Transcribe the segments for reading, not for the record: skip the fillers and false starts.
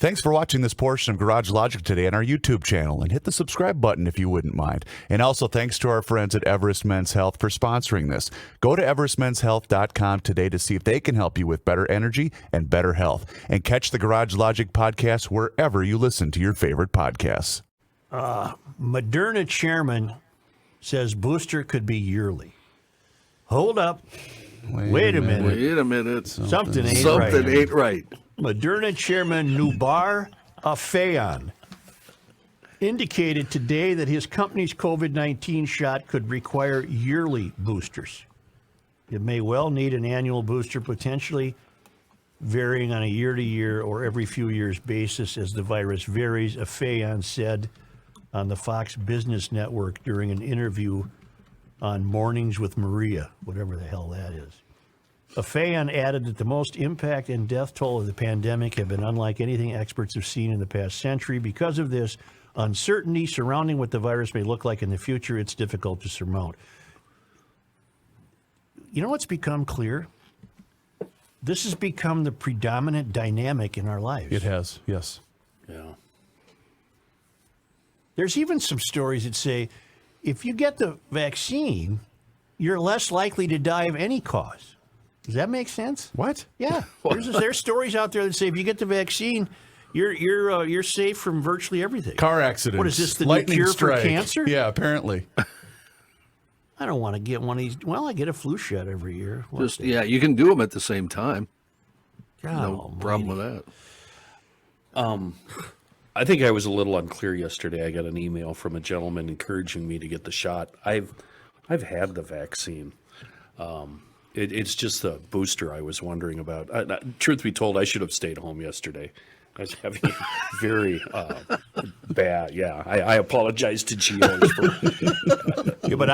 Thanks for watching this portion of Garage Logic today on our YouTube channel, and hit the subscribe button if you wouldn't mind. And also thanks to our friends at Everest Men's Health for sponsoring this. Go to everestmenshealth.com today to see if they can help you with better energy and better health. And catch the Garage Logic podcast wherever you listen to your favorite podcasts. Moderna Chairman says booster could be yearly. Hold up. Wait a minute. Wait a minute. Something ain't Something right. ain't right. Moderna Chairman Noubar Afeyan indicated today that his company's COVID-19 shot could require yearly boosters. It may well need an annual booster, potentially varying on a year-to-year or every few years basis as the virus varies, Afeyan said on the Fox Business Network during an interview on Mornings with Maria, whatever the hell that is. Afeyan added that the most impact and death toll of the pandemic have been unlike anything experts have seen in the past century. Because of this uncertainty surrounding what the virus may look like in the future, it's difficult to surmount. You know what's become clear? This has become the predominant dynamic in our lives. It has, yes. Yeah. There's even some stories that say if you get the vaccine, you're less likely to die of any cause. Does that make sense? What? Yeah. There's stories out there that say if you get the vaccine, you're safe from virtually everything. Car accidents. What is this, the new lightning cure strike. for cancer? Yeah, apparently. I don't want to get one of these. Well, I get a flu shot every year. You can do them at the same time. God No almighty. problem with that. I think I was a little unclear yesterday. I got an email from a gentleman encouraging me to get the shot. I've had the vaccine. It's just the booster I was wondering about. Truth be told, I should have stayed home yesterday. I was having very bad. Yeah, I apologize to GOs for. Yeah, but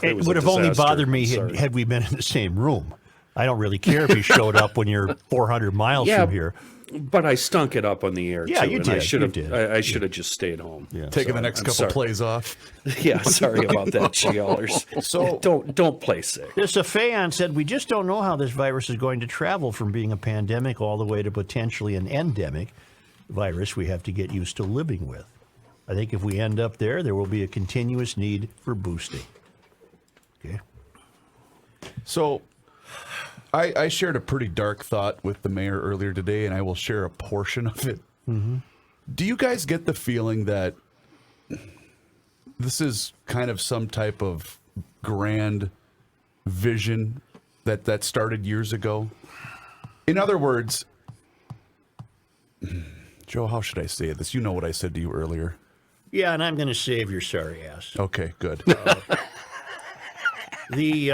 it was would a have only disaster. bothered me Sorry. had we been in the same room. I don't really care if he showed up when you're 400 miles Yeah, from here. But I stunk it up on the air. Yeah, too, you and did, I should you have. did. I should have just stayed home. Yeah. Taking So, the next I'm couple sorry. plays off. Yeah, sorry about that, GLers. So- don't play sick. This Afeyan said, we just don't know how this virus is going to travel from being a pandemic all the way to potentially an endemic virus we have to get used to living with. I think if we end up there will be a continuous need for boosting. Okay. So I shared a pretty dark thought with the mayor earlier today, and I will share a portion of it. Mm-hmm. Do you guys get the feeling that this is kind of some type of grand vision that started years ago? In other words, Joe, how should I say this? You know what I said to you earlier. Yeah, and I'm going to save your sorry ass. Okay, good. You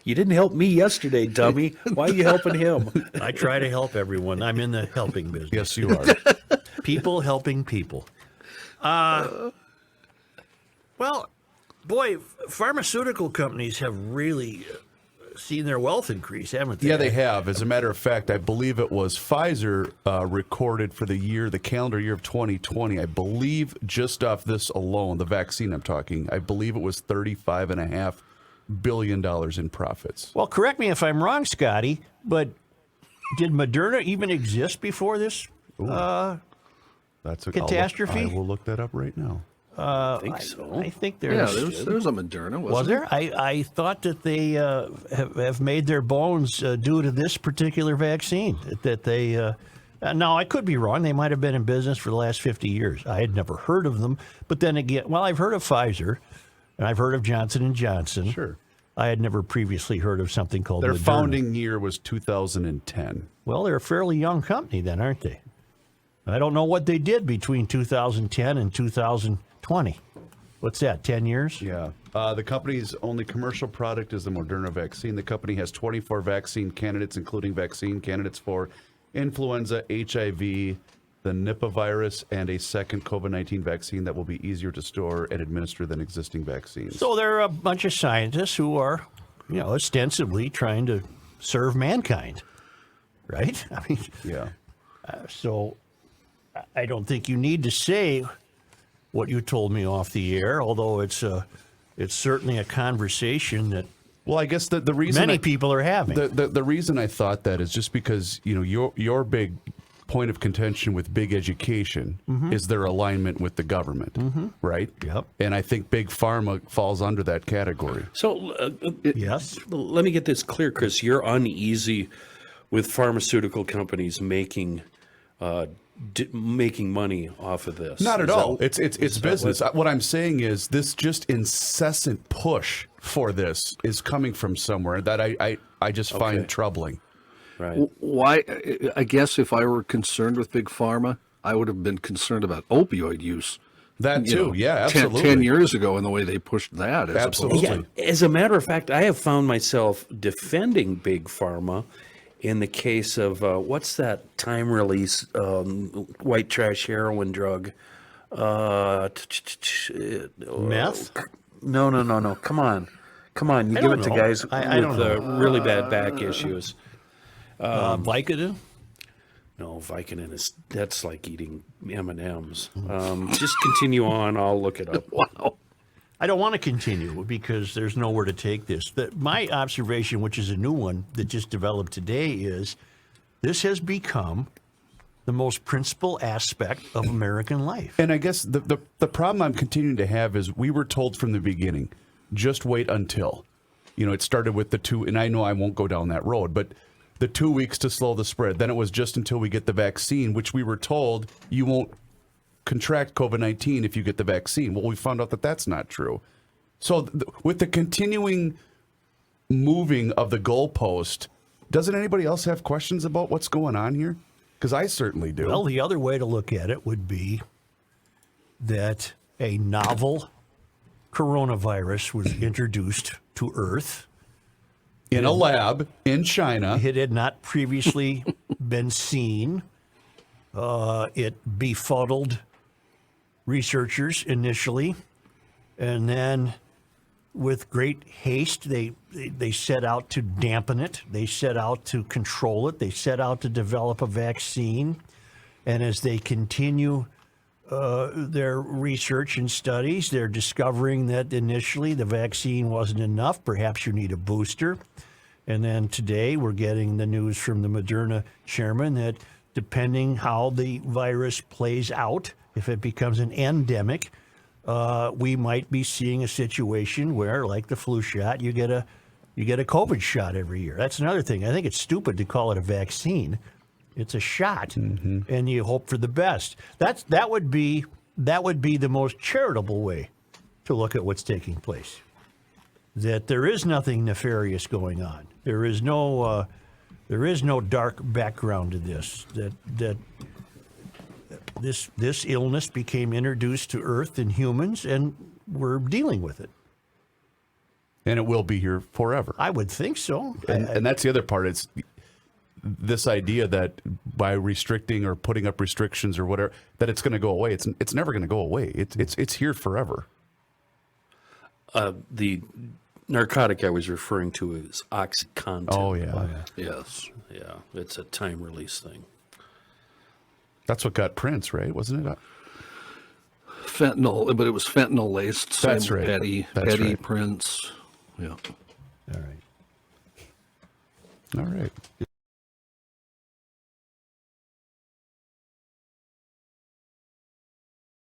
didn't help me yesterday, dummy. Why are you helping him? I try to help everyone. I'm in the helping business. Yes, you are. People helping people. Well, boy, pharmaceutical companies have really seen their wealth increase, haven't they? Yeah, they have. As a matter of fact, I believe it was Pfizer recorded for the calendar year of 2020. I believe just off this alone, the vaccine I'm talking, I believe it was $35.5 billion in profits. Well, correct me if I'm wrong, Scotty, but did Moderna even exist before this? That's Catastrophe? I will look that up right now. I think so. I think Yeah, there's. there's a Moderna, wasn't Was there? I thought that they have made their bones due to this particular vaccine. That they. Now, I could be wrong. They might have been in business for the last 50 years. I had never heard of them. But then again, well, I've heard of Pfizer, and I've heard of Johnson & Johnson. Sure. I had never previously heard of something called Their Moderna. founding year was 2010. Well, they're a fairly young company then, aren't they? I don't know what they did between 2010 and 2020. What's that, 10 years? Yeah. The company's only commercial product is the Moderna vaccine. The company has 24 vaccine candidates, including vaccine candidates for influenza, HIV, the Nipah virus, and a second COVID-19 vaccine that will be easier to store and administer than existing vaccines. So there are a bunch of scientists who are, ostensibly trying to serve mankind, right? I mean, yeah. so I don't think you need to say what you told me off the air, although it's certainly a conversation that Well, I guess the reason many people are having. the reason I thought that is just because your big point of contention with big education is their alignment with the government, right? Yep. And I think big pharma falls under that category. So Yes. let me get this clear, Chris. You're uneasy with pharmaceutical companies making money off of this. Not at Is that- all. It's business. What I'm saying is this just incessant push for this is coming from somewhere that I just find Okay. troubling. Right. Why? I guess if I were concerned with big pharma, I would have been concerned about opioid use. That you too, know, yeah, 10 absolutely. years ago and the way they pushed that. As Absolutely. opposed Yeah, as a matter of fact, I have found myself defending big pharma in the case of what's that time release white trash heroin drug? Meth? No. Come on. You I give don't it to know. guys I don't with really bad back issues. Vicodin? No, Vicodin that's like eating M&Ms. Just continue on. I'll look it up. Wow. I don't want to continue because there's nowhere to take this. My observation, which is a new one that just developed today, is this has become the most principal aspect of American life. And I guess the problem I'm continuing to have is we were told from the beginning, just wait until. It started with the 2, and I know I won't go down that road, but the 2 weeks to slow the spread. Then it was just until we get the vaccine, which we were told you won't contract COVID-19 if you get the vaccine. Well, we found out that that's not true. So with the continuing moving of the goalpost, doesn't anybody else have questions about what's going on here? Because I certainly do. Well, the other way to look at it would be that a novel coronavirus was introduced to Earth. In a lab in China. It had not previously been seen. It befuddled researchers initially, and then with great haste, they set out to dampen it. They set out to control it. They set out to develop a vaccine. And as they continue their research and studies, they're discovering that initially the vaccine wasn't enough. Perhaps you need a booster. And then today we're getting the news from the Moderna Chairman that depending how the virus plays out, if it becomes an endemic, we might be seeing a situation where, like the flu shot, you get a COVID shot every year. That's another thing. I think it's stupid to call it a vaccine. It's a shot, and you hope for the best. That would be the most charitable way to look at what's taking place. That there is nothing nefarious going on. There is no dark background to this. That this illness became introduced to Earth and humans, and we're dealing with it. And it will be here forever. I would think so. And that's the other part. It's this idea that by restricting or putting up restrictions or whatever, that it's going to go away. It's never going to go away. It's here forever. The narcotic I was referring to is OxyContin. Oh yeah. Yes. Yeah, it's a time release thing. That's what got Prince, right? Wasn't it? Fentanyl, but it was fentanyl laced. That's right. That's right. Prince. Yeah. All right. All right.